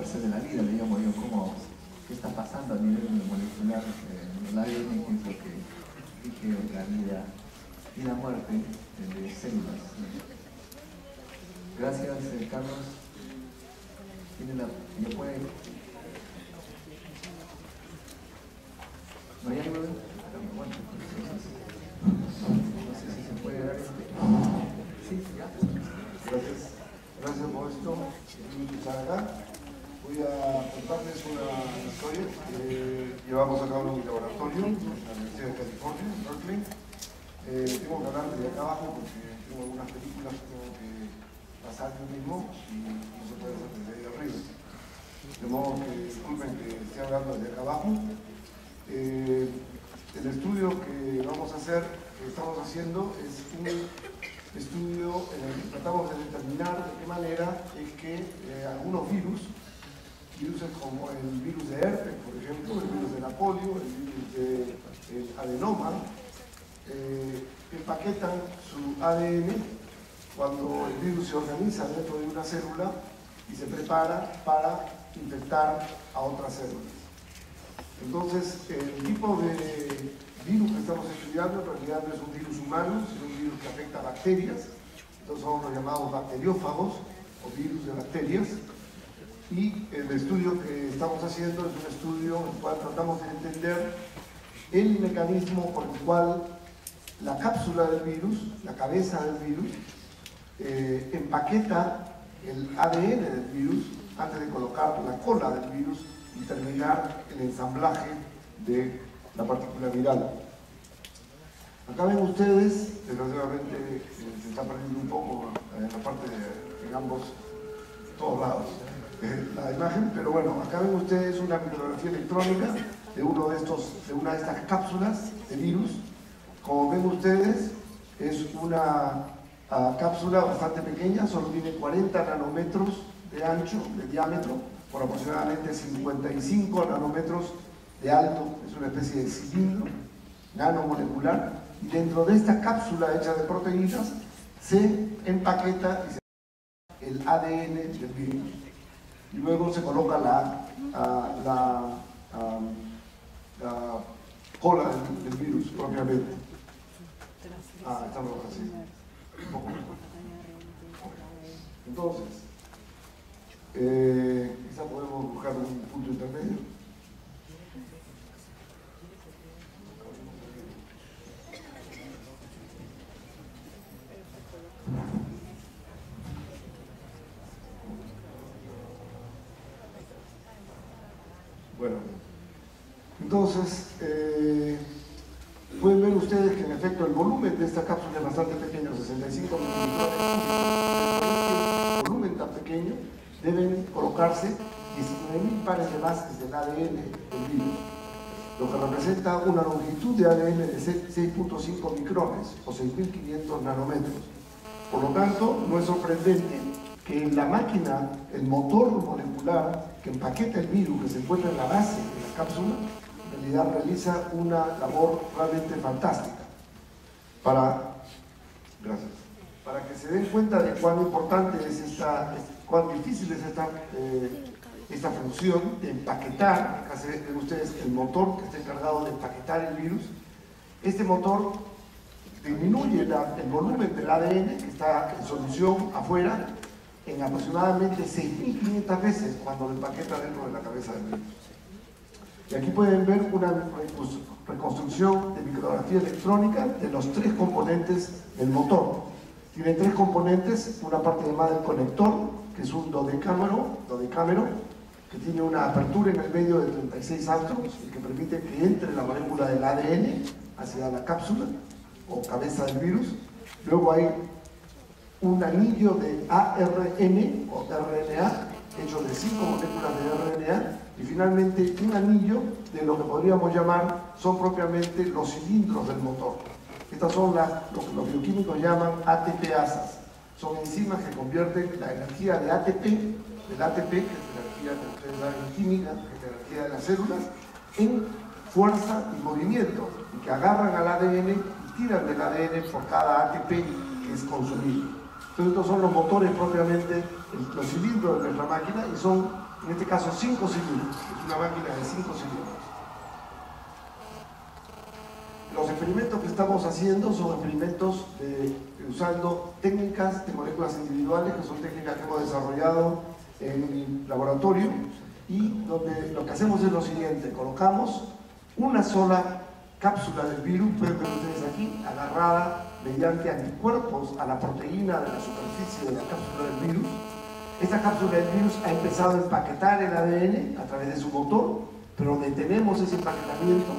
fuerza de la vida, le llamo yo, qué está pasando a nivel molecular en el ADN, que es lo que rige la vida y la muerte de células. Gracias, Carlos. ¿Me puede? ¿No hay algo? Bueno, no sé si se puede dar Sí, ya. Gracias por esto. Estar acá. Voy a contarles una historia que llevamos a cabo en mi laboratorio en la Universidad de California, en Berkeley. Tengo que hablar desde acá abajo porque tengo algunas películas que tengo que pasar yo mismo y no se puede hacer desde ahí arriba. De modo que disculpen que esté hablando desde acá abajo. El estudio que vamos a hacer, que estamos haciendo, es un estudio en el que tratamos de determinar de qué manera es que algunos virus como el virus de herpes, por ejemplo, el virus de la polio, el virus del adenoma, empaquetan su ADN cuando el virus se organiza dentro de una célula y se prepara para infectar a otras células. Entonces, el tipo de virus que estamos estudiando en realidad no es un virus humano, sino un virus que afecta a bacterias. Entonces son los llamados bacteriófagos o virus de bacterias. Y el estudio que estamos haciendo es un estudio en el cual tratamos de entender el mecanismo por el cual la cápsula del virus, la cabeza del virus, empaqueta el ADN del virus antes de colocar la cola del virus y terminar el ensamblaje de la partícula viral. Acá ven ustedes, desgraciadamente se está perdiendo un poco en la parte en ambos, todos lados, la imagen, pero bueno, acá ven ustedes una micrografía electrónica de una de estas cápsulas de virus. Como ven ustedes, es una cápsula bastante pequeña, solo tiene 40 nanómetros de ancho, de diámetro, por aproximadamente 55 nanómetros de alto. Es una especie de cilindro nanomolecular, y dentro de esta cápsula hecha de proteínas se empaqueta y se el ADN del virus. Y luego se coloca la cola del virus propiamente. Estamos así. Entonces, quizá podemos buscar un punto intermedio. Bueno, entonces, pueden ver ustedes que en efecto el volumen de esta cápsula es bastante pequeño, 65 milímetros. Por este volumen tan pequeño deben colocarse 19.000 pares de bases del ADN del virus, lo que representa una longitud de ADN de 6.5 micrones o 6.500 nanómetros. Por lo tanto, no es sorprendente que la máquina, el motor molecular que empaqueta el virus que se encuentra en la base de la cápsula, en realidad realiza una labor realmente fantástica. Para que se den cuenta de cuán importante es cuán difícil es esta función de empaquetar. Acá se ven ustedes el motor que está encargado de empaquetar el virus. Este motor disminuye el volumen del ADN que está en solución afuera en aproximadamente 6.500 veces cuando lo empaqueta dentro de la cabeza del virus. Y aquí pueden ver una reconstrucción de micrografía electrónica de los 3 componentes del motor. Tiene 3 componentes, una parte llamada el conector, que es un dodecámero, que tiene una apertura en el medio de 36 angstroms y que permite que entre la molécula del ADN hacia la cápsula o cabeza del virus. Luego hay un anillo de ARN o RNA hecho de 5 moléculas de RNA, y finalmente un anillo de lo que podríamos llamar son propiamente los cilindros del motor. Estas son lo que los bioquímicos llaman ATPasas. Son enzimas que convierten la energía de ATP, del ATP, que es la energía que ustedes saben química, que es la energía de las células, en fuerza y movimiento, y que agarran al ADN y tiran del ADN por cada ATP que es consumido. Entonces estos son los motores propiamente, los cilindros de nuestra máquina, y son, en este caso, 5 cilindros. Es una máquina de 5 cilindros. Los experimentos que estamos haciendo son experimentos usando técnicas de moléculas individuales, que son técnicas que hemos desarrollado en mi laboratorio, y donde lo que hacemos es lo siguiente: colocamos una sola cápsula del virus, pueden ver ustedes aquí, agarrada mediante anticuerpos a la proteína de la superficie de la cápsula del virus. Esta cápsula del virus ha empezado a empaquetar el ADN a través de su motor, pero detenemos ese empaquetamiento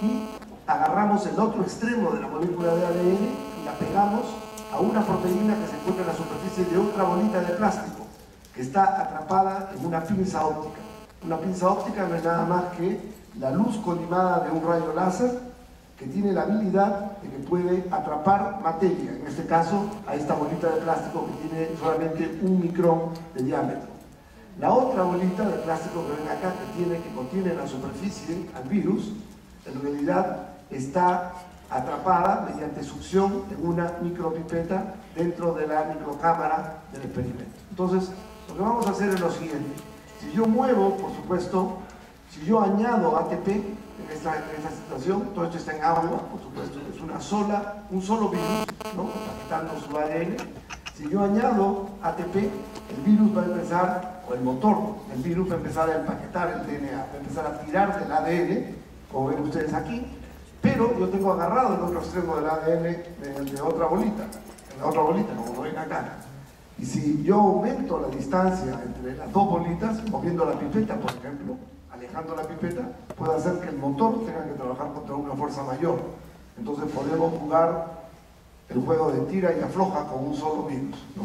y agarramos el otro extremo de la molécula de ADN y la pegamos a una proteína que se encuentra en la superficie de otra bolita de plástico que está atrapada en una pinza óptica. Una pinza óptica no es nada más que la luz colimada de un rayo láser que tiene la habilidad de que puede atrapar materia, en este caso a esta bolita de plástico que tiene solamente 1 micrón de diámetro. La otra bolita de plástico que ven acá, que contiene en la superficie al virus, en realidad está atrapada mediante succión en una micropipeta dentro de la microcámara del experimento. Entonces, lo que vamos a hacer es lo siguiente: si yo muevo, por supuesto, si yo añado ATP en esta situación, todo esto está en agua, por supuesto, es un solo virus, ¿no?, empaquetando su ADN. Si yo añado ATP, el virus va a empezar, o el motor del virus va a empezar a empaquetar el DNA, va a empezar a tirar del ADN, como ven ustedes aquí, pero yo tengo agarrado el otro extremo del ADN de otra bolita, en la otra bolita, como lo ven acá. Y si yo aumento la distancia entre las dos bolitas, moviendo la pipeta, por ejemplo, alejando la pipeta, puede hacer que el motor tenga que trabajar contra una fuerza mayor. Entonces podemos jugar el juego de tira y afloja con un solo virus, ¿no?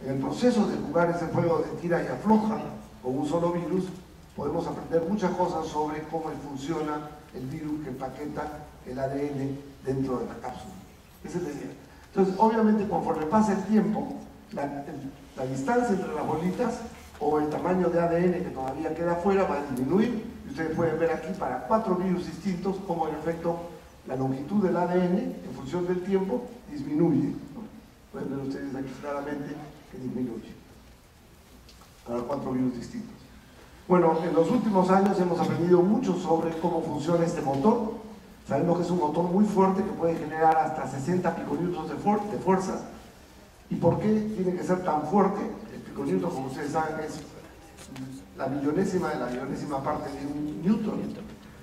En el proceso de jugar ese juego de tira y afloja con un solo virus, podemos aprender muchas cosas sobre cómo funciona el virus que empaqueta el ADN dentro de la cápsula. Esa es la idea. Entonces, obviamente, conforme pasa el tiempo, la distancia entre las bolitas o el tamaño de ADN que todavía queda afuera va a disminuir, y ustedes pueden ver aquí para 4 virus distintos cómo en efecto la longitud del ADN en función del tiempo disminuye, ¿no? Pueden ver ustedes aquí claramente que disminuye para 4 virus distintos. Bueno, en los últimos años hemos aprendido mucho sobre cómo funciona este motor. Sabemos que es un motor muy fuerte que puede generar hasta 60 piconewtons de fuerza. ¿Y por qué tiene que ser tan fuerte? El piconewton, como ustedes saben, es la millonésima de la millonésima parte de un newton,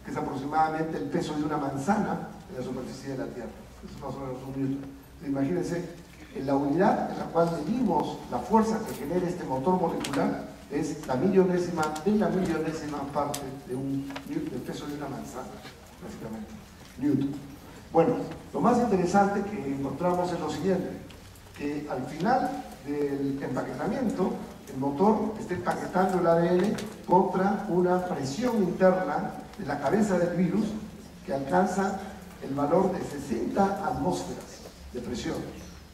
que es aproximadamente el peso de una manzana en la superficie de la Tierra. Es más o menos un newton. Imagínense, en la unidad en la cual medimos la fuerza que genera este motor molecular es la millonésima parte del peso de una manzana, básicamente, newton. Bueno, lo más interesante que encontramos es lo siguiente: que al final del empaquetamiento, el motor está empaquetando el ADN contra una presión interna de la cabeza del virus que alcanza el valor de 60 atmósferas de presión.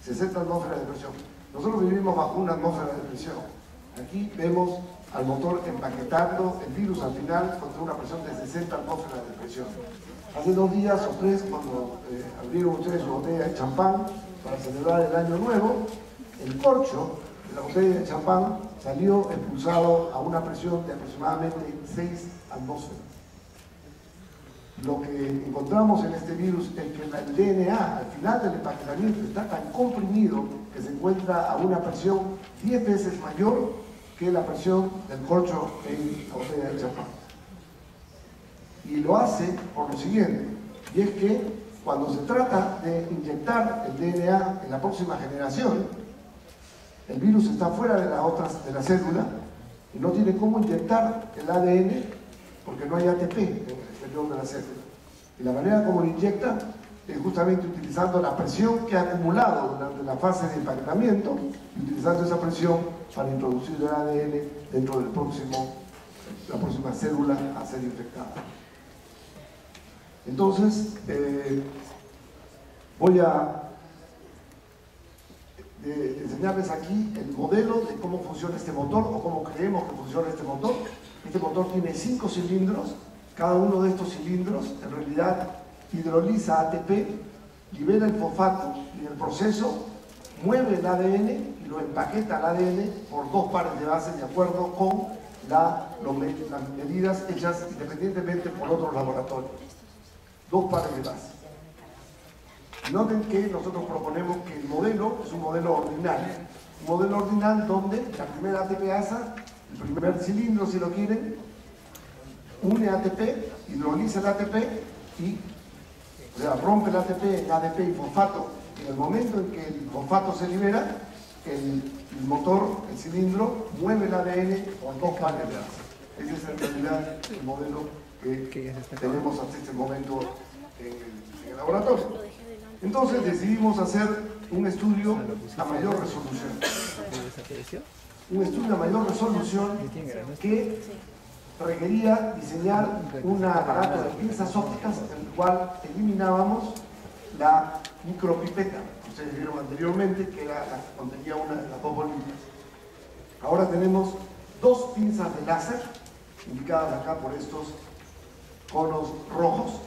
60 atmósferas de presión. Nosotros vivimos bajo una atmósfera de presión. Aquí vemos al motor empaquetando el virus al final contra una presión de 60 atmósferas de presión. Hace 2 días o 3, cuando abrieron ustedes su botella de champán para celebrar el año nuevo, el corcho de la botella de champán salió expulsado a una presión de aproximadamente 6 atmósferas. Lo que encontramos en este virus es que el DNA al final del empaquetamiento está tan comprimido que se encuentra a una presión 10 veces mayor que la presión del corcho en la botella de champán. Y lo hace por lo siguiente, y es que cuando se trata de inyectar el DNA en la próxima generación, el virus está fuera de la célula y no tiene cómo inyectar el ADN porque no hay ATP en el exterior de la célula. Y la manera como lo inyecta es justamente utilizando la presión que ha acumulado durante la fase de empaquetamiento y utilizando esa presión para introducir el ADN dentro del la próxima célula a ser infectada. Entonces, voy a enseñarles aquí el modelo de cómo funciona este motor o cómo creemos que funciona este motor. Este motor tiene 5 cilindros. Cada uno de estos cilindros en realidad hidroliza ATP, libera el fosfato y en el proceso mueve el ADN y lo empaqueta al ADN por dos pares de bases de acuerdo con las medidas hechas independientemente por otros laboratorios. Dos pares de bases. Noten que nosotros proponemos que el modelo es un modelo ordinal. Un modelo ordinal donde la primera ATPasa, el primer cilindro si lo quieren, une ATP, hidroliza el ATP y rompe el ATP en ADP y fosfato. En el momento en que el fosfato se libera, el motor, el cilindro, mueve el ADN por dos pares de bases. Ese es en realidad el modelo que tenemos hasta este momento en el laboratorio. Entonces decidimos hacer un estudio a mayor resolución. Un estudio a mayor resolución que requería diseñar un aparato de pinzas ópticas en el cual eliminábamos la micropipeta. Ustedes vieron anteriormente que era la que contenía una de las dos bolitas. Ahora tenemos dos pinzas de láser, indicadas acá por estos conos rojos,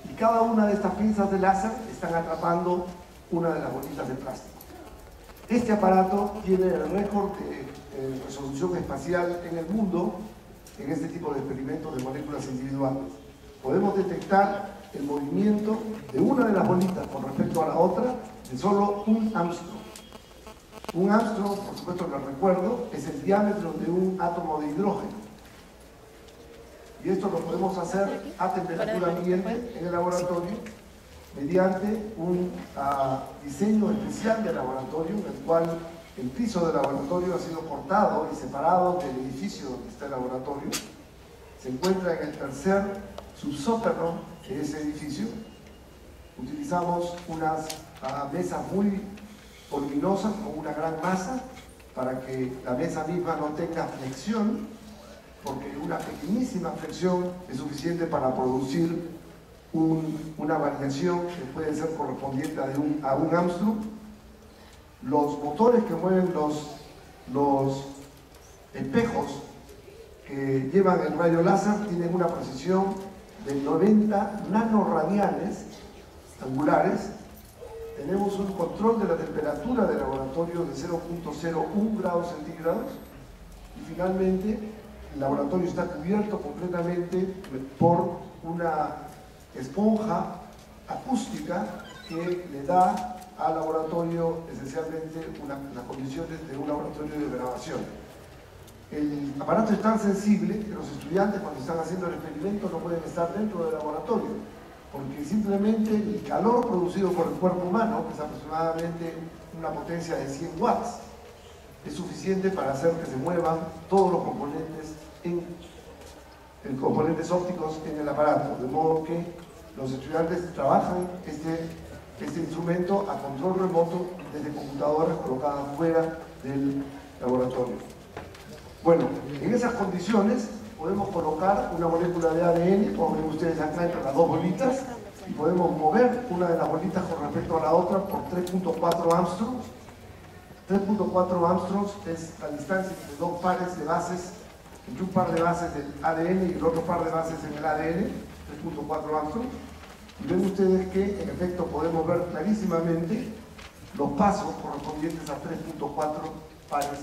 y cada una de estas pinzas de láser están atrapando una de las bolitas de plástico. Este aparato tiene el récord de resolución espacial en el mundo en este tipo de experimentos de moléculas individuales. Podemos detectar el movimiento de una de las bolitas con respecto a la otra de solo un Armstrong. Un Armstrong, por supuesto les recuerdo, es el diámetro de un átomo de hidrógeno. Y esto lo podemos hacer a temperatura ambiente en el laboratorio mediante un diseño especial de laboratorio en el cual el piso del laboratorio ha sido cortado y separado del edificio donde está el laboratorio. Se encuentra en el tercer subsótano de ese edificio. Utilizamos unas mesas muy voluminosas con una gran masa para que la mesa misma no tenga flexión, porque una pequeñísima flexión es suficiente para producir una variación que puede ser correspondiente a un Armstrong. Los motores que mueven los espejos que llevan el rayo láser tienen una precisión de 90 nanoradianes angulares. Tenemos un control de la temperatura del laboratorio de 0.01 grados centígrados y finalmente el laboratorio está cubierto completamente por una esponja acústica que le da al laboratorio esencialmente las condiciones de un laboratorio de grabación. El aparato es tan sensible que los estudiantes cuando están haciendo el experimento no pueden estar dentro del laboratorio, porque simplemente el calor producido por el cuerpo humano, que es aproximadamente una potencia de 100 watts, es suficiente para hacer que se muevan todos los componentes ópticos en el aparato, de modo que los estudiantes trabajan este instrumento a control remoto desde computadoras colocadas fuera del laboratorio. Bueno, en esas condiciones podemos colocar una molécula de ADN, como ven ustedes acá entre las dos bolitas, y podemos mover una de las bolitas con respecto a la otra por 3.4 Armstrongs. 3.4 Armstrongs es la distancia entre dos pares de bases, entre un par de bases del ADN y el otro par de bases en el ADN, 3.4 Armstrongs. Y ven ustedes que en efecto podemos ver clarísimamente los pasos correspondientes a 3.4 pares,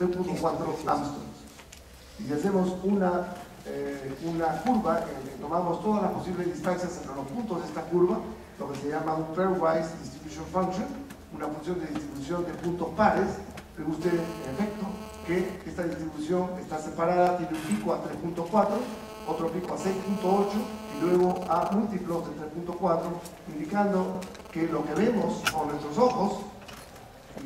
3.4 Armstrongs. Y si hacemos una curva en la que tomamos todas las posibles distancias entre los puntos de esta curva, lo que se llama un pairwise distribution function, una función de distribución de puntos pares, ven ustedes en efecto que esta distribución está separada, tiene un pico a 3.4, otro pico a 6.8 y luego a múltiplos de 3.4, indicando que lo que vemos con nuestros ojos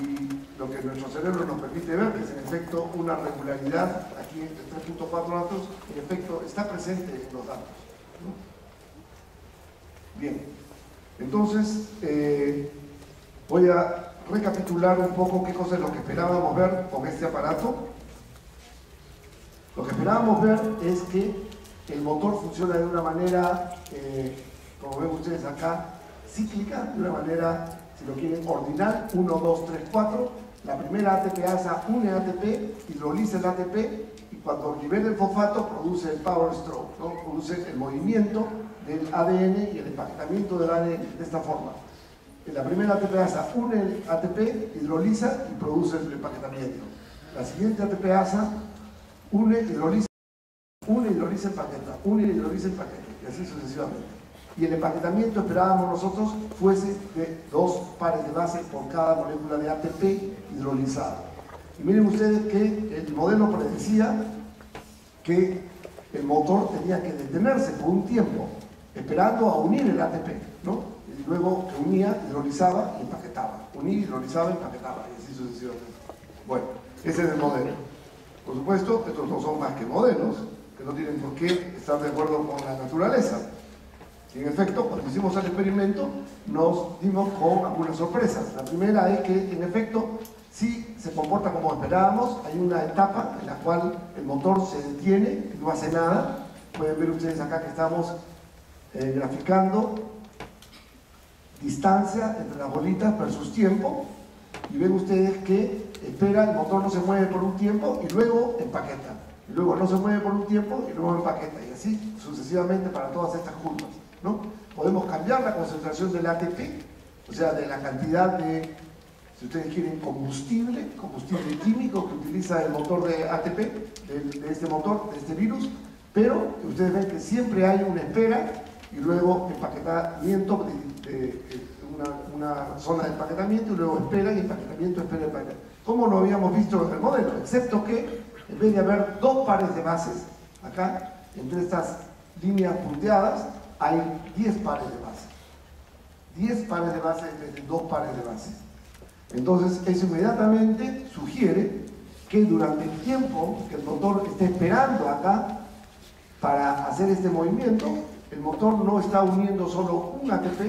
y lo que nuestro cerebro nos permite ver, que es en efecto una regularidad aquí entre 3.4 datos, en efecto está presente en los datos, ¿no? Bien, entonces voy a recapitular un poco qué cosa es lo que esperábamos ver con este aparato. Lo que esperábamos ver es que el motor funciona de una manera, como ven ustedes acá, cíclica, de una manera, si lo quieren, ordinal, 1, 2, 3, 4. La primera ATPasa une ATP, hidroliza el ATP y cuando libera el fosfato produce el power stroke, ¿no? Produce el movimiento del ADN y el empaquetamiento del ADN de esta forma. En la primera ATP-ASA une el ATP, hidroliza y produce el empaquetamiento. La siguiente ATP-ASA une, hidroliza, empaqueta, une, hidroliza, empaqueta, y así sucesivamente. Y el empaquetamiento esperábamos nosotros fuese de 2 pares de base por cada molécula de ATP hidrolizada. Y miren ustedes que el modelo predecía que el motor tenía que detenerse por un tiempo, esperando a unir el ATP, ¿no? Y luego que unía, hidrolizaba y empaquetaba. Unía, hidrolizaba y empaquetaba, y así sucesivamente. Bueno, ese es el modelo. Por supuesto, estos no son más que modelos, que no tienen por qué estar de acuerdo con la naturaleza. Y en efecto, cuando hicimos el experimento, nos dimos con algunas sorpresas. La primera es que, en efecto, sí se comporta como esperábamos. Hay una etapa en la cual el motor se detiene, no hace nada. Pueden ver ustedes acá que estamos graficando distancia entre las bolitas versus tiempo. Y ven ustedes que espera, el motor no se mueve por un tiempo y luego empaqueta. Y luego no se mueve por un tiempo y luego empaqueta. Y así sucesivamente para todas estas curvas, ¿no? Podemos cambiar la concentración del ATP, o sea, de la cantidad de, si ustedes quieren, combustible químico que utiliza el motor de ATP, de este motor, de este virus, pero ustedes ven que siempre hay una espera y luego empaquetamiento, una zona de empaquetamiento y luego espera y empaquetamiento, espera y empaquetamiento. Como lo habíamos visto en el modelo, excepto que en vez de haber 2 pares de bases, acá, entre estas líneas punteadas, hay 10 pares de base. 10 pares de base en vez de 2 pares de base. Entonces, eso inmediatamente sugiere que durante el tiempo que el motor esté esperando acá para hacer este movimiento, el motor no está uniendo solo un ATP,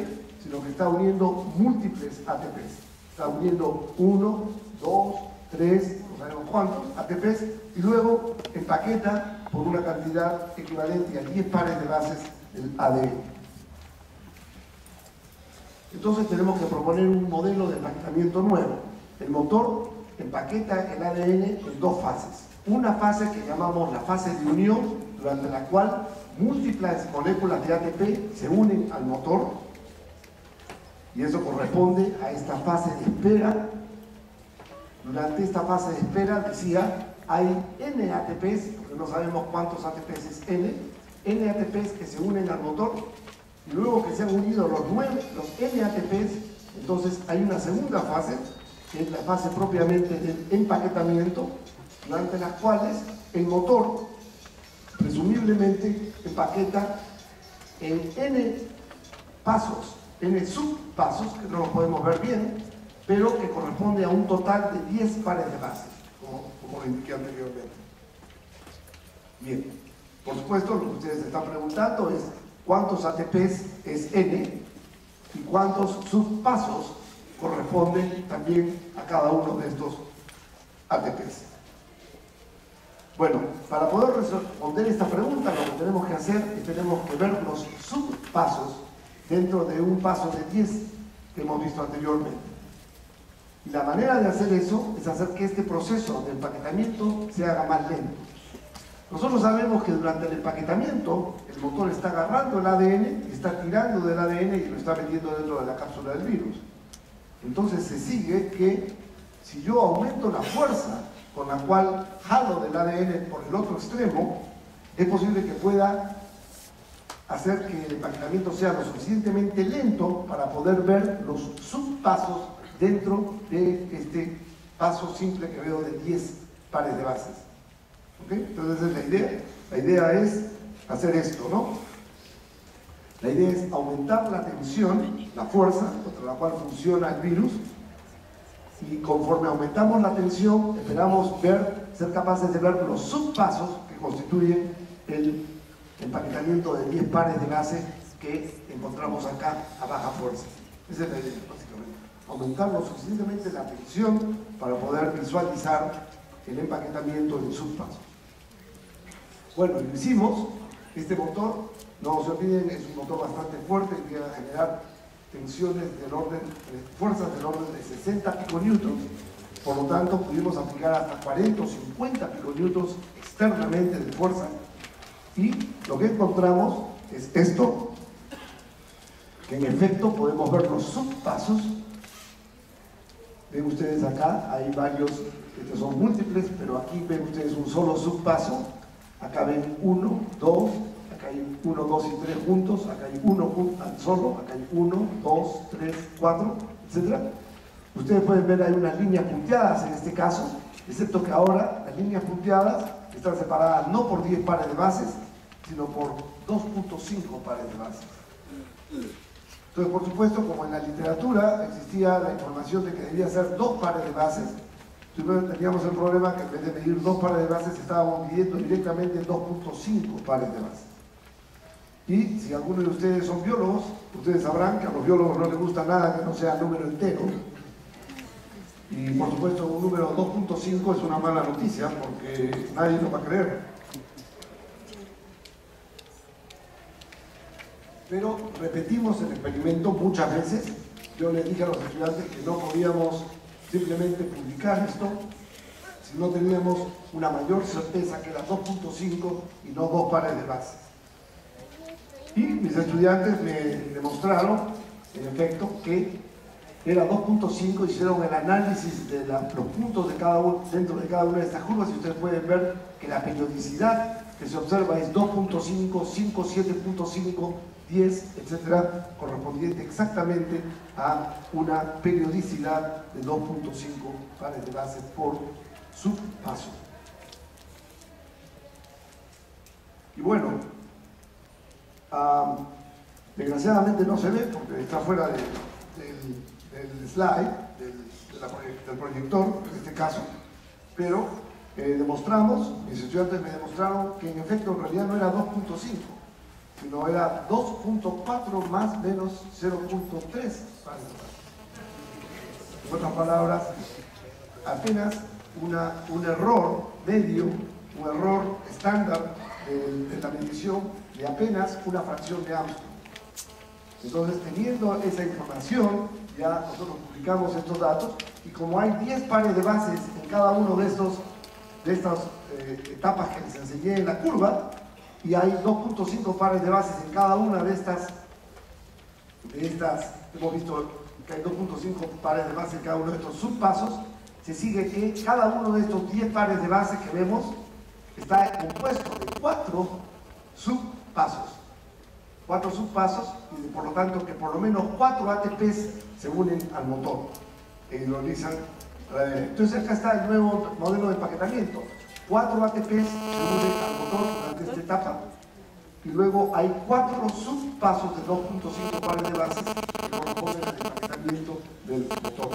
sino que está uniendo múltiples ATPs. Está uniendo 1, 2, 3, no sabemos cuántos ATPs, y luego empaqueta por una cantidad equivalente a 10 pares de bases del ADN. Entonces tenemos que proponer un modelo de empaquetamiento nuevo. El motor empaqueta el ADN en 2 fases. Una fase que llamamos la fase de unión, durante la cual múltiples moléculas de ATP se unen al motor, y eso corresponde a esta fase de espera. Durante esta fase de espera, decía, hay N ATPs, porque no sabemos cuántos ATPs es N ATPs que se unen al motor, y luego que se han unido los N ATPs, entonces hay una segunda fase, que es la fase propiamente del empaquetamiento, durante las cuales el motor presumiblemente empaqueta en N pasos, N subpasos, que no los podemos ver bien, pero que corresponde a un total de 10 pares de bases, como lo indiqué anteriormente. Bien, por supuesto, lo que ustedes se están preguntando es cuántos ATPs es N y cuántos subpasos corresponden también a cada uno de estos ATPs. Bueno, para poder responder esta pregunta, lo que tenemos que hacer es tenemos que ver los subpasos dentro de un paso de 10 que hemos visto anteriormente. Y la manera de hacer eso es hacer que este proceso de empaquetamiento se haga más lento. Nosotros sabemos que durante el empaquetamiento el motor está agarrando el ADN, está tirando del ADN y lo está metiendo dentro de la cápsula del virus. Entonces se sigue que si yo aumento la fuerza con la cual jalo del ADN por el otro extremo, es posible que pueda hacer que el empaquetamiento sea lo suficientemente lento para poder ver los subpasos dentro de este paso simple que veo de 10 pares de bases. ¿Okay? Entonces esa es la idea. La idea es hacer esto, ¿no? La idea es aumentar la tensión, la fuerza contra la cual funciona el virus, y conforme aumentamos la tensión, esperamos ser capaces de ver los subpasos que constituyen el empaquetamiento de 10 pares de base que encontramos acá a baja fuerza. Esa es la idea, básicamente. Aumentar lo suficientemente la tensión para poder visualizar el empaquetamiento en subpasos. Bueno, lo hicimos. Este motor, no se olviden, es un motor bastante fuerte que va a generar tensiones del orden, fuerzas del orden de 60 piconewtons. Por lo tanto, pudimos aplicar hasta 40 o 50 piconewtons externamente de fuerza. Y lo que encontramos es esto, que en efecto podemos ver los subpasos. Ven ustedes acá, hay varios, estos son múltiples, pero aquí ven ustedes un solo subpaso. Acá ven 1, 2, acá hay 1, 2 y 3 juntos, acá hay 1 solo, acá hay 1, 2, 3, 4, etc. Ustedes pueden ver hay unas líneas punteadas en este caso, excepto que ahora las líneas punteadas están separadas no por 10 pares de bases, sino por 2.5 pares de bases. Entonces, por supuesto, como en la literatura existía la información de que debía ser 2 pares de bases, teníamos el problema que en vez de medir 2 pares de bases estábamos midiendo directamente 2.5 pares de bases. Y si algunos de ustedes son biólogos, ustedes sabrán que a los biólogos no les gusta nada que no sea número entero. Y por supuesto un número 2.5 es una mala noticia porque nadie lo va a creer. Pero repetimos el experimento muchas veces. Yo les dije a los estudiantes que no podíamos simplemente publicar esto si no teníamos una mayor certeza que era 2.5 y no 2 pares de bases. Y mis estudiantes me demostraron, en efecto, que era 2.5, hicieron el análisis de los puntos de cada uno, dentro de cada una de estas curvas, y ustedes pueden ver que la periodicidad que se observa es 2.5, 5, 7.5, 10, etcétera, correspondiente exactamente a una periodicidad de 2.5 pares de bases por subpaso. Y bueno, desgraciadamente no se ve porque está fuera del slide, del proyector, en este caso, pero demostramos, mis estudiantes me demostraron que en efecto en realidad no era 2.5, sino era 2.4 más menos 0.3 pares de bases. En otras palabras, apenas un error medio, un error estándar de la medición de apenas una fracción de Armstrong. Entonces, teniendo esa información, ya nosotros publicamos estos datos, y como hay 10 pares de bases en cada uno de estas etapas que les enseñé en la curva, y hay 2.5 pares de bases en cada una de estas, hemos visto que hay 2.5 pares de bases en cada uno de estos subpasos, se sigue que cada uno de estos 10 pares de bases que vemos está compuesto de 4 subpasos. 4 subpasos, y por lo tanto que por lo menos 4 ATPs se unen al motor e hidrolizan a la ADN. Entonces acá está el nuevo modelo de empaquetamiento. 4 ATPs se unen al motor durante esta etapa, y luego hay 4 subpasos de 2.5 pares de bases que corresponden al empaquetamiento del motor.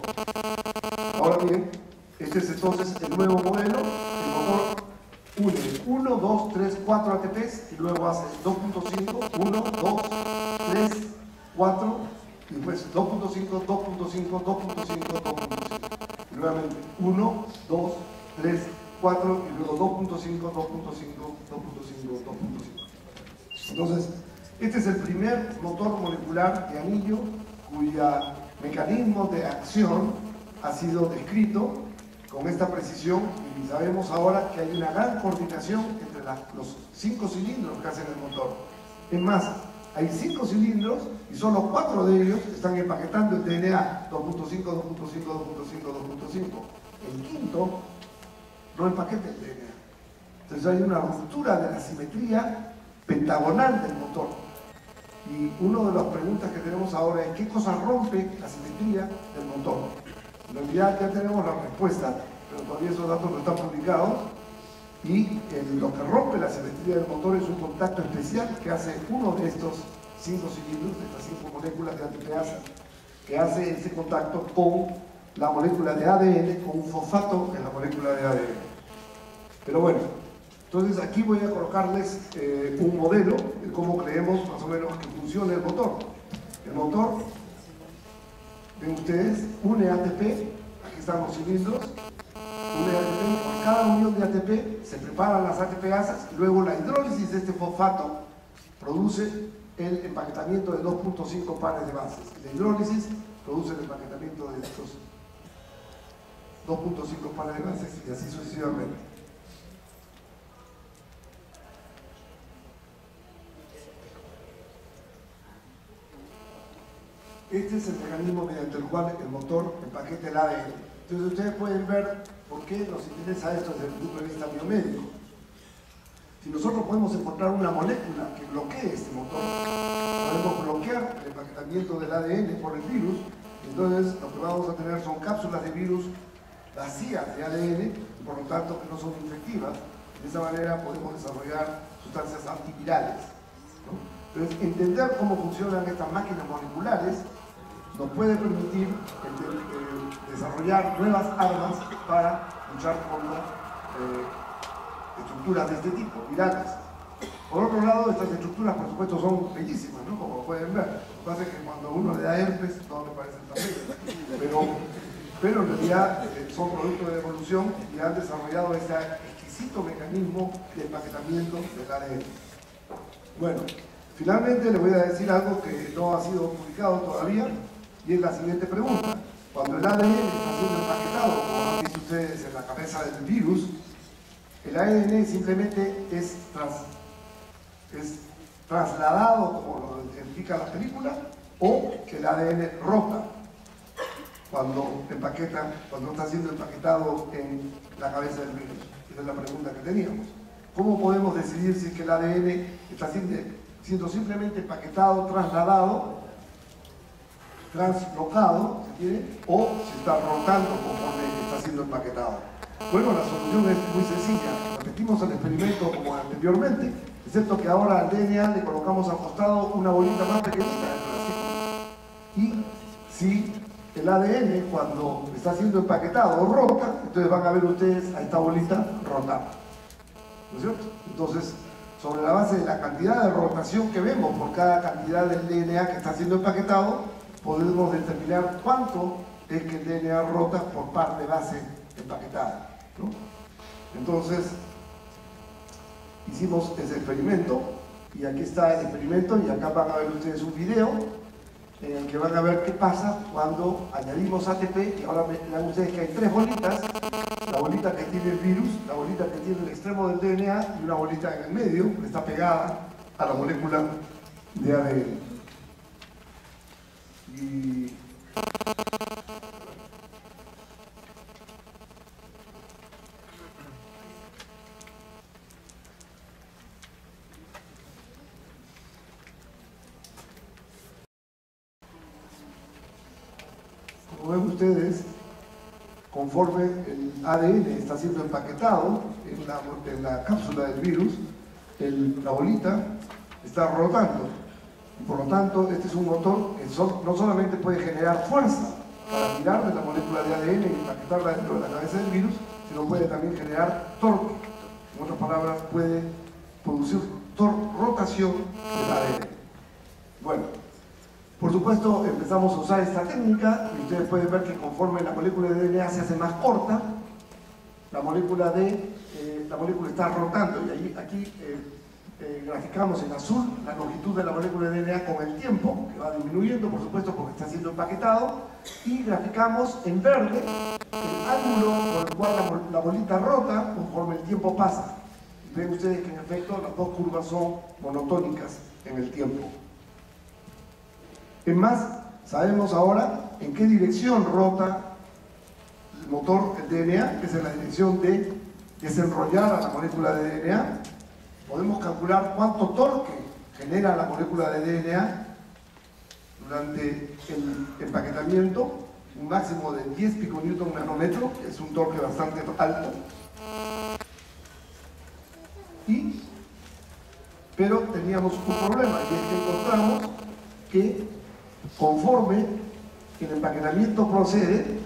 Ahora bien, este es entonces el nuevo modelo. El motor une 1, 2, 3, 4 ATPs y luego hace 2.5, 1, 2, 3, 4 y después 2.5, 2.5, 2.5, 2.5 y nuevamente 1, 2, 3, 4 y luego 2.5, 2.5, 2.5, 2.5. Entonces, este es el primer motor molecular de anillo cuyo mecanismo de acción ha sido descrito con esta precisión, y sabemos ahora que hay una gran coordinación entre los 5 cilindros que hacen el motor. Es más, hay 5 cilindros y solo 4 de ellos están empaquetando el DNA 2.5, 2.5, 2.5, 2.5. El quinto no empaqueta el DNA. Entonces hay una ruptura de la simetría pentagonal del motor. Y una de las preguntas que tenemos ahora es ¿qué cosa rompe la simetría del motor? En realidad ya tenemos la respuesta, pero todavía esos datos no están publicados, y lo que rompe la simetría del motor es un contacto especial que hace uno de estos 5 cilindros, de estas 5 moléculas de ATPasa, que hace ese contacto con la molécula de ADN, con un fosfato en la molécula de ADN. Pero bueno, entonces aquí voy a colocarles un modelo de cómo creemos más o menos que funciona el motor. El motor, ven ustedes, une ATP, aquí están los cilindros, une ATP, por cada unión de ATP se preparan las ATPasas, y luego la hidrólisis de este fosfato produce el empaquetamiento de 2.5 pares de bases. La hidrólisis produce el empaquetamiento de estos 2.5 pares de bases y así sucesivamente. Este es el mecanismo mediante el cual el motor empaqueta el ADN. Entonces ustedes pueden ver por qué nos interesa esto desde el punto de vista biomédico. Si nosotros podemos encontrar una molécula que bloquee este motor, podemos bloquear el empaquetamiento del ADN por el virus. Entonces lo que vamos a tener son cápsulas de virus vacías de ADN, y por lo tanto que no son infectivas. De esa manera podemos desarrollar sustancias antivirales, ¿no? Entonces, entender cómo funcionan estas máquinas moleculares nos puede permitir desarrollar nuevas armas para luchar contra estructuras de este tipo, virales. Por otro lado, estas estructuras, por supuesto, son bellísimas, ¿no? Como pueden ver. Lo que pasa es que cuando uno le da herpes, no le parecen tan bellas. Pero en realidad son producto de evolución y han desarrollado este exquisito mecanismo de empaquetamiento del ADN. Bueno, finalmente les voy a decir algo que no ha sido publicado todavía, y es la siguiente pregunta. Cuando el ADN está siendo empaquetado, como han visto ustedes en la cabeza del virus, el ADN simplemente es trasladado, como lo indica la película, o el ADN rota cuando está siendo empaquetado en la cabeza del virus. Esa es la pregunta que teníamos. ¿Cómo podemos decidir si es que el ADN está siendo simplemente empaquetado, trasladado, translocado, si quiere, o si está rotando conforme está siendo empaquetado? Bueno, la solución es muy sencilla. Repetimos el experimento como anteriormente, excepto que ahora al DNA le colocamos al costado una bolita más pequeñita dentro de la célula. Y si el ADN, cuando está siendo empaquetado, rota, entonces van a ver ustedes a esta bolita rotar, ¿no es cierto? Entonces, sobre la base de la cantidad de rotación que vemos por cada cantidad del DNA que está siendo empaquetado, podemos determinar cuánto es que el DNA rota por par de base empaquetada, ¿no? Entonces, hicimos ese experimento, y aquí está el experimento, y acá van a ver ustedes un video en el que van a ver qué pasa cuando añadimos ATP. Y ahora vean ustedes que hay tres bolitas: la bolita que tiene el virus, la bolita que tiene el extremo del DNA, y una bolita en el medio que está pegada a la molécula de ADN. Y como ven ustedes, conforme el ADN está siendo empaquetado en la cápsula del virus, la bolita está rotando. Y por lo tanto, este es un motor que no solamente puede generar fuerza para tirar de la molécula de ADN y empaquetarla dentro de la cabeza del virus, sino puede también generar torque. En otras palabras, puede producir rotación del ADN. Bueno, por supuesto, empezamos a usar esta técnica, y ustedes pueden ver que conforme la molécula de DNA se hace más corta, la molécula está rotando, y aquí graficamos en azul la longitud de la molécula de DNA con el tiempo, que va disminuyendo, por supuesto, porque está siendo empaquetado, y graficamos en verde el ángulo por el cual la bolita rota conforme el tiempo pasa. Y ven ustedes que en efecto las dos curvas son monotónicas en el tiempo. Es más, sabemos ahora en qué dirección rota el motor, el DNA, que es en la dirección de desenrollar a la molécula de DNA. Podemos calcular cuánto torque genera la molécula de DNA durante el empaquetamiento, un máximo de 10 piconewton nanómetro, que es un torque bastante alto. Pero teníamos un problema, y es que encontramos que conforme el empaquetamiento procede,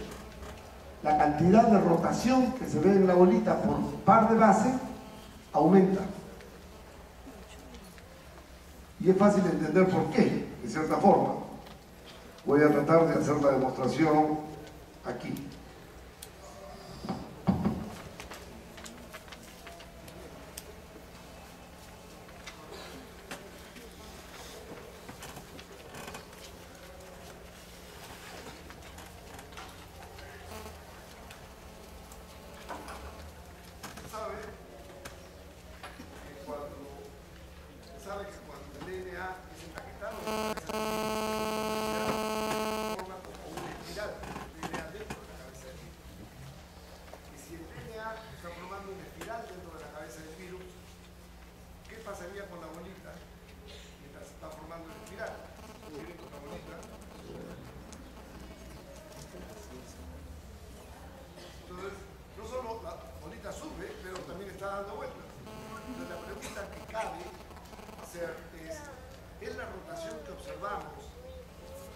la cantidad de rotación que se ve en la bolita por par de base aumenta. Y es fácil de entender por qué, de cierta forma. Voy a tratar de hacer la demostración aquí. sabe que cuando el DNA es empaquetado, una espiral dentro de la cabeza del virus, ¿qué pasaría con la bolita mientras se está formando la espiral? ¿Miren con la bolita? Entonces, no solo la bolita sube, pero también está dando vueltas. Entonces, la pregunta que cabe hacer ¿es la rotación que observamos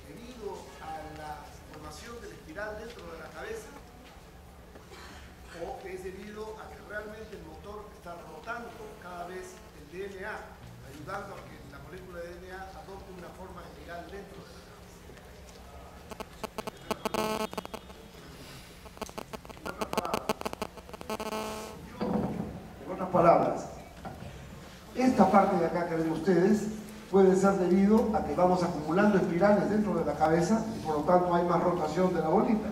debido a la formación de la espiral dentro de la cabeza? ¿O es debido a que realmente el motor está rotando cada vez el DNA, ayudando a que la molécula de DNA adopte una forma espiral dentro de la cabeza? En otras palabras, esta parte de acá que ven ustedes puede ser debido a que vamos acumulando espirales dentro de la cabeza y por lo tanto hay más rotación de la bolita.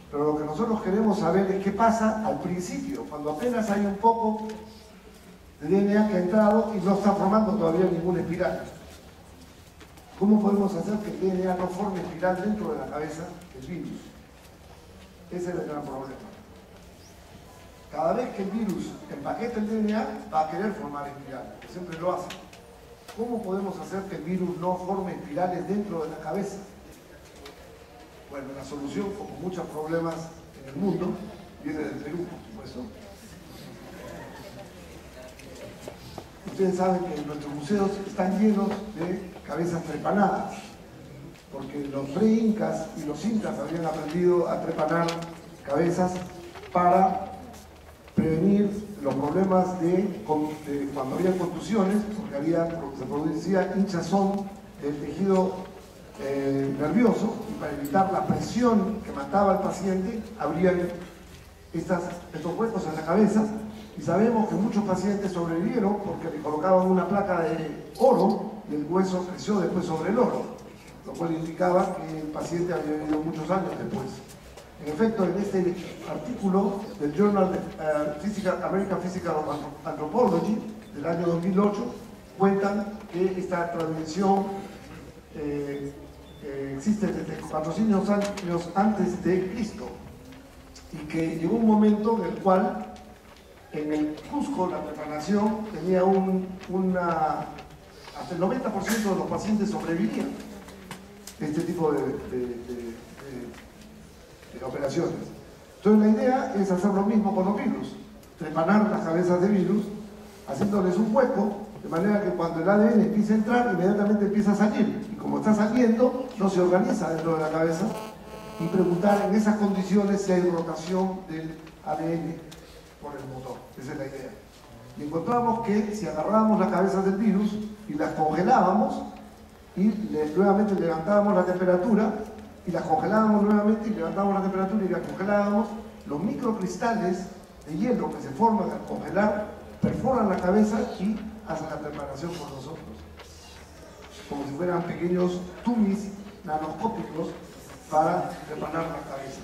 Pero lo que nosotros queremos saber es qué pasa al principio, cuando apenas hay un poco de DNA que ha entrado y no está formando todavía ninguna espiral. ¿Cómo podemos hacer que el DNA no forme espiral dentro de la cabeza del virus? Ese es el gran problema. Cada vez que el virus empaqueta el DNA, va a querer formar espiral, que siempre lo hace. ¿Cómo podemos hacer que el virus no forme espirales dentro de la cabeza? Bueno, la solución, como muchos problemas en el mundo, viene del Perú, por supuesto. Ustedes saben que nuestros museos están llenos de cabezas trepanadas, porque los pre-incas y los incas habían aprendido a trepanar cabezas para prevenir los problemas de cuando había contusiones, porque se producía hinchazón del tejido nervioso, y para evitar la presión que mataba al paciente, abrían estos huecos en la cabeza, y sabemos que muchos pacientes sobrevivieron porque le colocaban una placa de oro y el hueso creció después sobre el oro, lo cual indicaba que el paciente había vivido muchos años después. En efecto, en este artículo del Journal de American Physical Anthropology del año 2008, cuentan que esta transmisión existe desde 400 años antes de Cristo, y que llegó un momento en el cual en el Cusco la preparación tenía hasta el 90% de los pacientes sobrevivían este tipo de operaciones. Entonces la idea es hacer lo mismo con los virus, trepanar las cabezas de virus, haciéndoles un hueco, de manera que cuando el ADN empiece a entrar, inmediatamente empieza a salir, y como está saliendo, no se organiza dentro de la cabeza, y preguntar en esas condiciones si hay rotación del ADN por el motor. Esa es la idea. Y encontramos que si agarrábamos las cabezas del virus y las congelábamos, y nuevamente levantábamos la temperatura, y las congelábamos nuevamente y levantábamos la temperatura y las congelábamos, los microcristales de hielo que se forman al congelar perforan la cabeza y hacen la preparación por nosotros, como si fueran pequeños tumis nanoscópicos para preparar la cabeza.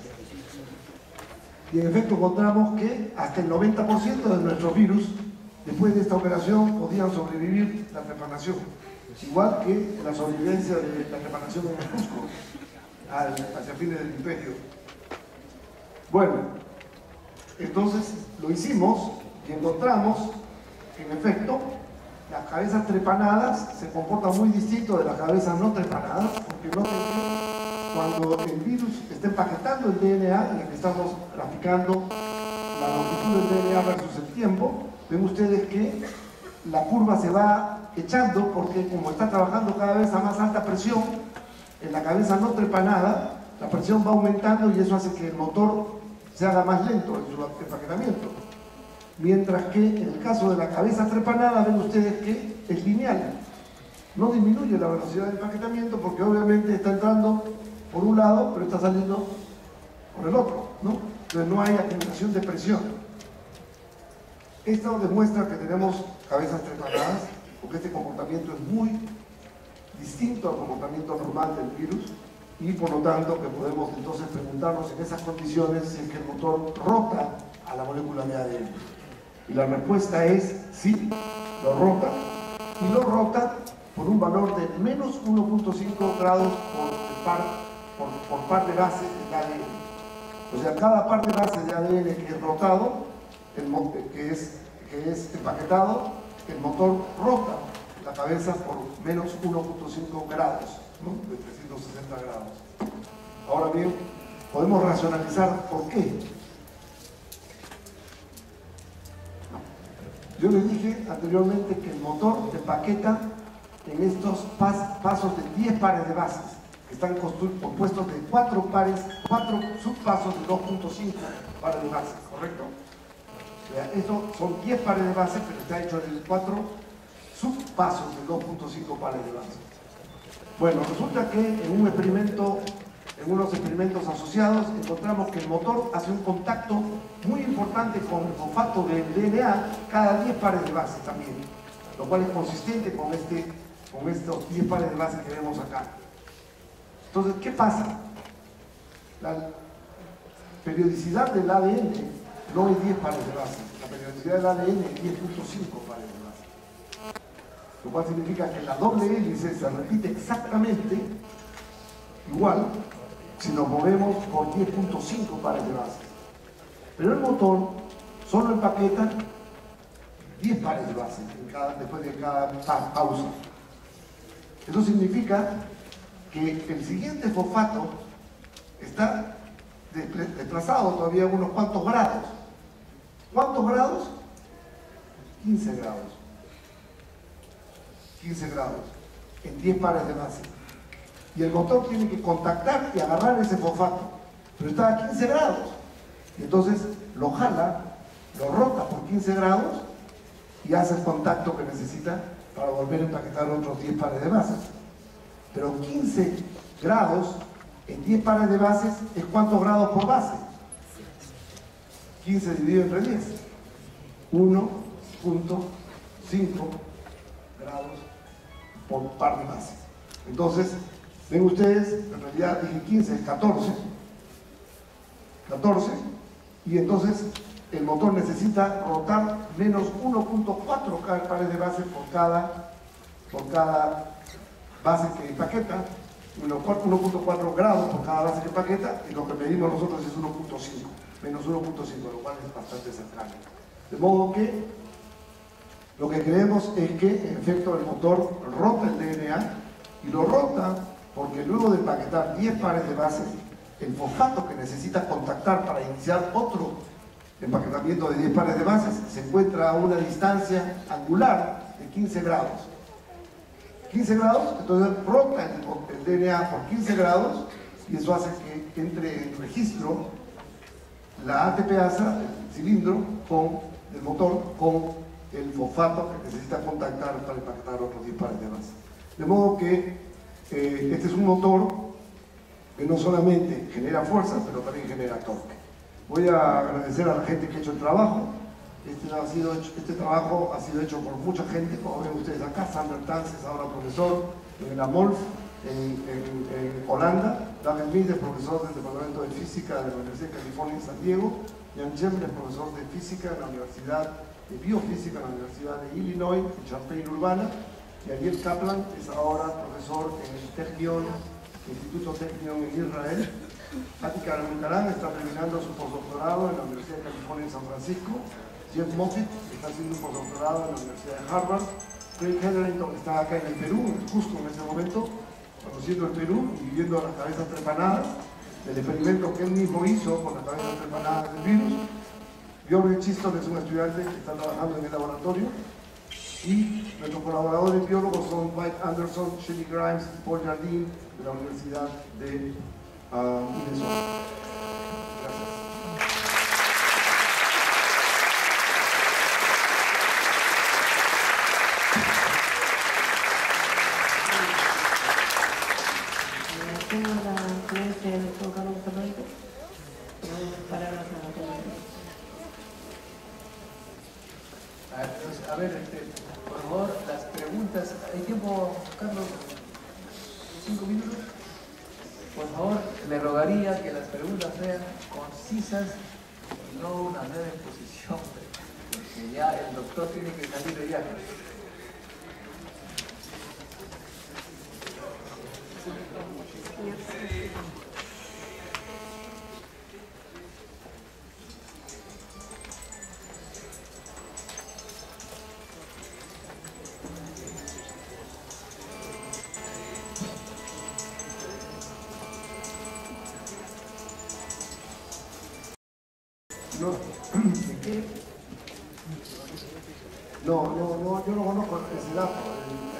Y en efecto encontramos que hasta el 90% de nuestros virus después de esta operación podían sobrevivir la preparación, igual que la sobrevivencia de la preparación en el Cusco hacia fines del imperio. Bueno, entonces lo hicimos y encontramos que en efecto las cabezas trepanadas se comportan muy distinto de las cabezas no trepanadas, porque noten que cuando el virus está empaquetando el DNA, en el que estamos graficando la longitud del DNA versus el tiempo, ven ustedes que la curva se va echando porque como está trabajando cada vez a más alta presión, en la cabeza no trepanada, la presión va aumentando y eso hace que el motor se haga más lento en su empaquetamiento. Mientras que en el caso de la cabeza trepanada, ven ustedes que es lineal. No disminuye la velocidad de empaquetamiento porque obviamente está entrando por un lado, pero está saliendo por el otro, ¿no? Entonces no hay acumulación de presión. Esto demuestra que tenemos cabezas trepanadas, porque este comportamiento es muy distinto al comportamiento normal del virus, y por lo tanto que podemos entonces preguntarnos en esas condiciones si es que el motor rota a la molécula de ADN. Y la respuesta es sí, lo rota, y lo rota por un valor de menos 1.5 grados por par de base del ADN. O sea, cada par de base de ADN que es rotado que es empaquetado, el motor rota la cabeza por menos 1.5 grados, ¿no? De 360 grados. Ahora bien, podemos racionalizar por qué. Yo les dije anteriormente que el motor empaqueta en estos pasos de 10 pares de bases, que están compuestos de 4 subpasos de 2.5 pares de bases, ¿correcto? O sea, estos son 10 pares de bases, pero está hecho de 4 subpasos de 2.5 pares de bases. Bueno, resulta que en unos experimentos asociados encontramos que el motor hace un contacto muy importante con el fosfato del DNA cada 10 pares de bases también, lo cual es consistente con estos 10 pares de bases que vemos acá. Entonces, ¿qué pasa? La periodicidad del ADN no es 10 pares de bases, la periodicidad del ADN es 10.5 pares de bases, lo cual significa que la doble hélice se repite exactamente igual si nos movemos por 10.5 pares de bases. Pero el motor solo empaqueta 10 pares de bases después de cada pausa. Eso significa que el siguiente fosfato está desplazado todavía unos cuantos grados. ¿Cuántos grados? 15 grados. 15 grados en 10 pares de bases. Y el motor tiene que contactar y agarrar ese fosfato, pero está a 15 grados. Y entonces lo jala, lo rota por 15 grados y hace el contacto que necesita para volver a empaquetar otros 10 pares de bases. Pero 15 grados en 10 pares de bases es ¿cuántos grados por base? 15 dividido entre 10. 1.5 grados por par de bases. Entonces, ven ustedes, en realidad dije 15, es 14, y entonces el motor necesita rotar menos 1.4 pares de bases por cada base que empaqueta, 1.4 grados por cada base que empaqueta, y lo que medimos nosotros es 1.5, menos 1.5, lo cual es bastante cercano. De modo que lo que creemos es que en efecto el motor rota el DNA, y lo rota porque luego de empaquetar 10 pares de bases, el fosfato que necesita contactar para iniciar otro empaquetamiento de 10 pares de bases se encuentra a una distancia angular de 15 grados. 15 grados, entonces rota el DNA por 15 grados y eso hace que entre en registro la ATPasa, el cilindro, con el motor, con el fosfato que necesita contactar para empaquetar otros 10 pares de bases. De modo que este es un motor que no solamente genera fuerza, pero también genera torque. Voy a agradecer a la gente que ha hecho el trabajo. Este trabajo ha sido hecho por mucha gente, como ven ustedes acá. Sander Tans es ahora profesor en la MOLF en Holanda. David Smith es profesor del Departamento de Física de la Universidad de California en San Diego. Jan Chemble es profesor de Física en la Universidad de Biofísica en la Universidad de Illinois, en Champaign-Urbana. Y Ariel Kaplan es ahora profesor en el Instituto Technion en Israel. Atika Munkaran está terminando su postdoctorado en la Universidad de California en San Francisco. Jeff Moffitt está haciendo un postdoctorado en la Universidad de Harvard. Craig Hetherington está acá en el Perú, justo en este momento, conociendo el Perú y viviendo las cabezas trepanadas, el experimento que él mismo hizo con las cabezas trepanadas del virus. Björn Chiston es un estudiante que está trabajando en el laboratorio. Y nuestros colaboradores biólogos son Mike Anderson, Shelly Grimes y Paul Jardine de la Universidad de Minnesota. Gracias. Tengo la influencia del doctor Carlos Fernández para la A ver, por favor, las preguntas. ¿Hay tiempo, Carlos? 5 minutos. Por favor, le rogaría que las preguntas sean concisas y no una mera exposición, porque ya el doctor tiene que salir de viaje. No, yo no conozco ese dato.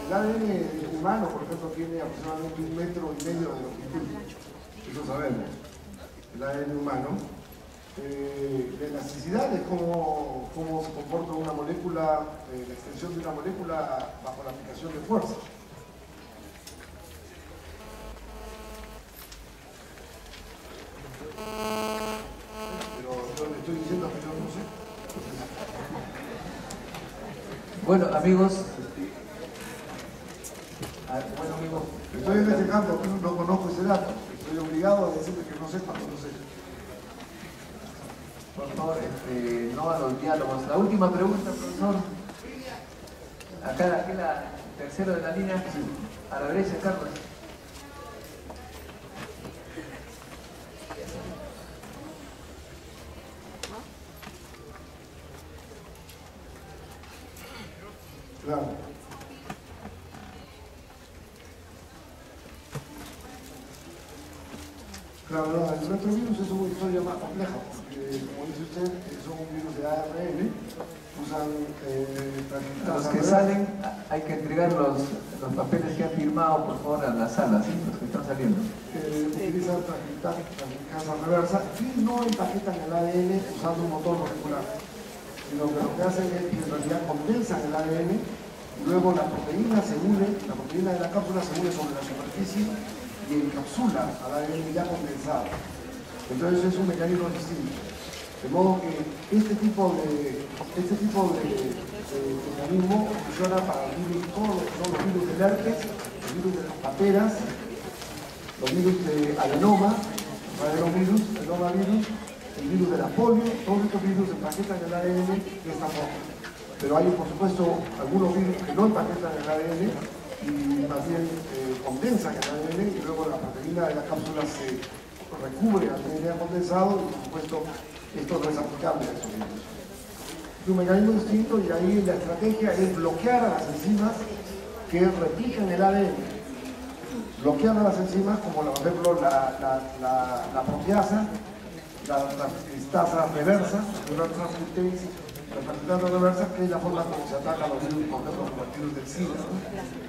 El ADN humano, por ejemplo, tiene aproximadamente 1,5 metros de longitud. Eso sabemos. El ADN humano. De elasticidad es cómo se comporta una molécula, la extensión de una molécula bajo la aplicación de fuerza. Pero yo le estoy diciendo que yo no sé. Bueno, amigos. Estoy en ese campo, no conozco ese dato. Estoy obligado a decirle que no sé cuando no sé. Por favor, no a los diálogos. La última pregunta, profesor. Acá la tercera de la línea. A la derecha, Carlos. Claro. Claro, el retrovirus es una historia más compleja, porque como dice usted, son un virus de ARN, usan los que salen, hay que entregar los papeles que han firmado, por favor, a la sala, ¿sí? Los que están saliendo. Utilizan transcriptasa reversa y no empaquetan el ADN usando un motor molecular, sino que lo que hacen es que en realidad condensan el ADN y luego la proteína se une, la proteína de la cápsula se une sobre la superficie y encapsula al ADN ya condensado. Entonces es un mecanismo distinto. De modo que este tipo de mecanismo funciona para el virus, todos los virus del herpes, los virus de las paperas, los virus de adenoma, adenovirus, el virus de la polio, todos estos virus empaquetan el ADN de esta forma. Pero hay, por supuesto, algunos virus que no empaquetan el ADN y más bien condensan el ADN y luego la proteína de la cápsula se recubre al DNA condensado y, por supuesto, esto no es aplicable a esos virus. Es un mecanismo distinto y ahí la estrategia es bloquear a las enzimas que replican el ADN. Bloquear a las enzimas como, por ejemplo, la proteasa, la transcriptasa reversa, la transcriptasa reversa, que es la forma como se ataca a los virus, por ejemplo, como el virus del SIDA, ¿no?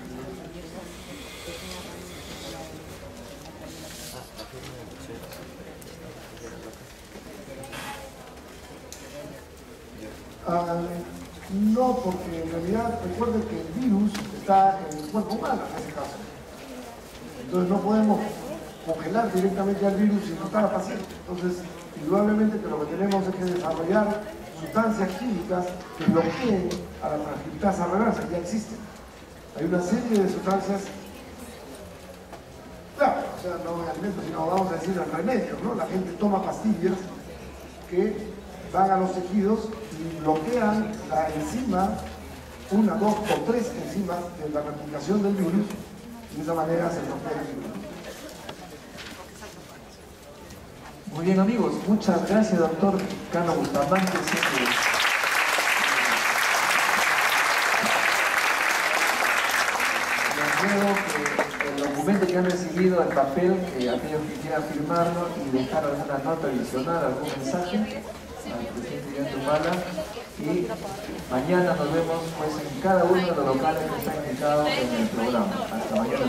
No, porque en realidad recuerden que el virus está en el cuerpo humano en ese caso. Entonces no podemos congelar directamente al virus sin matar al paciente. Entonces, indudablemente que lo que tenemos es que desarrollar sustancias químicas que bloqueen a la transcriptasa reversa, ya existen. Hay una serie de sustancias, claro, o sea, no en alimentos, sino vamos a decir en remedios, ¿no? La gente toma pastillas que van a los tejidos y bloquean la enzima, 1, 2 o 3 enzimas de la replicación del virus, y de esa manera se bloquea el virus. Muy bien, amigos, muchas gracias, doctor Cano Bustamante. Creo que el documento que han recibido, el papel, aquellos que quieran firmarlo y dejar alguna nota adicional, algún mensaje al presidente Humala, y mañana nos vemos pues en cada uno de los locales que está indicado en el programa. Hasta mañana.